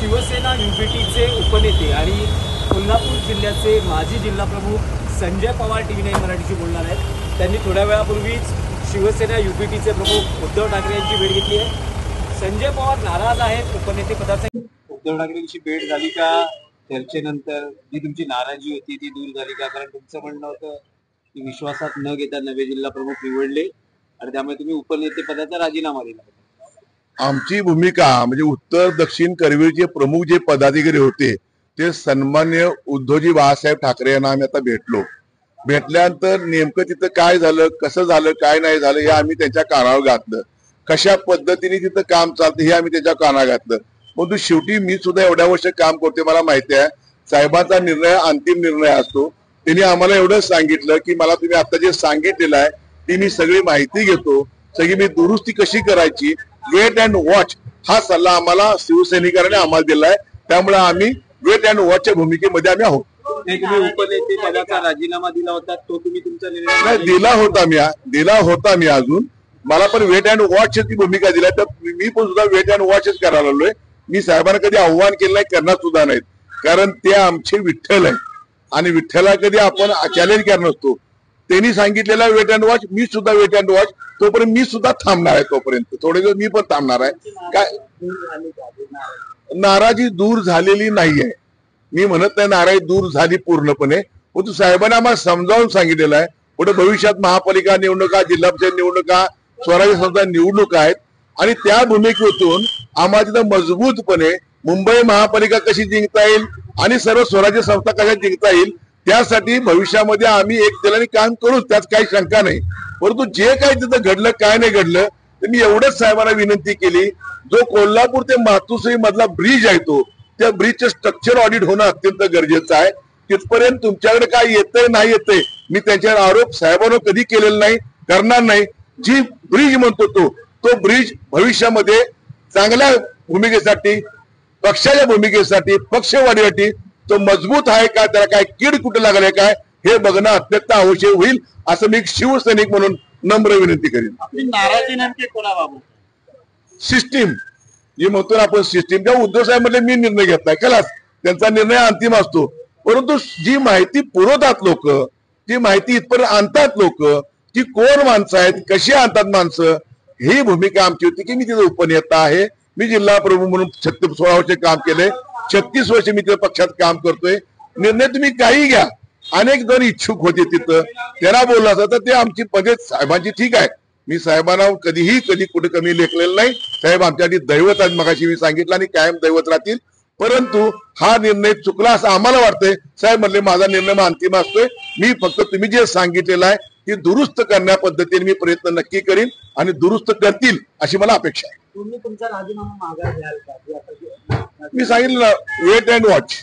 शिवसेना युपीटीचे उपनेते आणि कोल्हापूर जिल्ह्याचे माजी जिल्हा प्रमुख संजय पवार TV9 मराठीशी बोलणार आहेत। त्यांनी थोड्या वेळापूर्वीच शिवसेना युपीटीचे प्रमुख उद्धव ठाकरे यांची भेट घेतली आहे। संजय पवार नाराज आहेत उपनेते पदाचा। उद्धव ठाकरेंची भेट झाली का? चर्चेनंतर जी तुमची नाराजी होती ती दूर झाली का? कारण तुमचं म्हणणं होतं की विश्वासात न घेता नवे जिल्हा प्रमुख निवडले आणि त्यामुळे तुम्ही उपनेते पदाचा राजीनामा दिला। आमची भूमिका म्हणजे उत्तर दक्षिण करवीरचे प्रमुख जे पदाधिकारी होते ते सन्मान्य उद्धवजी बाळासाहेब ठाकरे यांना आम्ही आता भेटल्यानंतर नेमकं तिथं काय झालं, कसं झालं, काय नाही झालं हे आम्ही त्यांच्या कानावर घातलं। कशा पद्धतीने तिथं काम चालतं हे आम्ही त्यांच्या कानावर घातलं। परंतु शेवटी मी सुद्धा एवढ्या वर्ष काम करते, मला माहिती आहे साहेबांचा निर्णय अंतिम निर्णय असतो। त्यांनी आम्हाला एवढं सांगितलं की मला तुम्ही आता जे सांगितलेलं आहे ती मी सगळी माहिती घेतो, सगळी मी दुरुस्ती कशी करायची, वेट अँड वॉच हा सल्ला आम्हाला शिवसैनिकांनी आम्हाला दिलाय। त्यामुळे आम्ही वेट अँड वॉचच्या भूमिकेमध्ये आम्ही आहोत। तुम्ही उपनेते पदाचा राजीनामा दिला होता तो तुम्ही तुमचा निर्णय नाही दिला होता मी अजून मला पण वेट अँड वॉच ची भूमिका दिली, तर मी पण सुद्धा वेट अँड वॉचच करायला लागलोय। मी साहेबांना कधी आव्हान केलं नाही, करणार सुद्धा नाहीत, कारण ते आमचे विठ्ठल आहे आणि विठ्ठला कधी आपण चॅलेंज करणार नसतो। त्यांनी सांगितलेला वेट अँड वॉच, मी सुद्धा वेट अँड वॉच, तोपर्यंत मी सुद्धा थांबणार आहे, तोपर्यंत थोडे दिवस मी पण थांबणार आहे। काय नाराजी दूर झालेली नाहीये, मी म्हणत नाही नाराजी दूर झाली पूर्णपणे, परंतु साहेबांना आम्हाला समजावून सांगितलेलं आहे पुढे भविष्यात महापालिका निवडणुका, जिल्हा परिषद निवडणुका, स्वराज्य संस्था निवडणुका आहेत आणि त्या भूमिकेतून आम्हाला तिथं मजबूतपणे मुंबई महापालिका कशी जिंकता येईल आणि सर्व स्वराज्य संस्था कशा जिंकता येईल त्यासाठी भविष्यामध्ये आम्ही एक दिलाने काम करू, त्यात काही शंका नाही। परंतु जे काही तिथं घडलं काय नाही घडलं तर मी एवढंच साहेबांना विनंती केली, जो कोल्हापूर ते मातोश्री मधला ब्रिज आहे तो त्या ब्रिजचं स्ट्रक्चर ऑडिट होणं अत्यंत गरजेचं आहे। तिथपर्यंत तुमच्याकडे काय येतंय नाही येतंय मी त्यांच्यावर आरोप साहेबांवर कधी केलेला नाही, करणार नाही। जी ब्रिज म्हणतो तो ब्रिज भविष्यामध्ये चांगल्या भूमिकेसाठी, पक्षाच्या भूमिकेसाठी, पक्षवाढीसाठी तो मजबूत आहे का, त्याला काय कीड कुठे लागले काय हे बघणं अत्यंत आवश्यक होईल, असं मी शिवसैनिक म्हणून नम्र विनंती करीन। नाराजी नेमकी कोणाबाबत? सिस्टीम जी म्हणतो ना आपण सिस्टीम, त्या उद्धव साहेब म्हटले मी निर्णय घेतलाय खलास, त्यांचा निर्णय अंतिम असतो। परंतु जी माहिती पुरवतात लोक, जी माहिती इथपर्यंत आणतात लोक, ती कोण माणसं आहेत, कशी आणतात माणसं, ही भूमिका आमची होती की मी तिथे उपनेता आहे, मी जिल्हा प्रमुख म्हणून 16 वर्ष काम केले, 36 वर्ष मी तिथे पक्षात काम करतोय। निर्णय तुम्ही काही घ्या, अनेक जण इच्छुक होते तिथं, त्यांना बोलला असता तर ते आमची पद्धत साहेबांची ठीक आहे, मी साहेबांना कधी कुठे कमी लेखलेलं नाही। साहेब आमच्यासाठी दैवत आहेत, मगाशी मी सांगितलं आणि कायम दैवत राहतील। परंतु हा निर्णय चुकला असं आम्हाला वाटतंय। साहेब म्हणले माझा निर्णय अंतिम असतोय, मी फक्त तुम्ही जे सांगितलेलं आहे ती दुरुस्त करण्या पद्धतीने मी प्रयत्न नक्की करीन आणि दुरुस्त करतील अशी मला अपेक्षा आहे। तुम्ही तुमचा राजीनामा मागे घ्याल का? मी सांगितलं वेट अँड वॉच।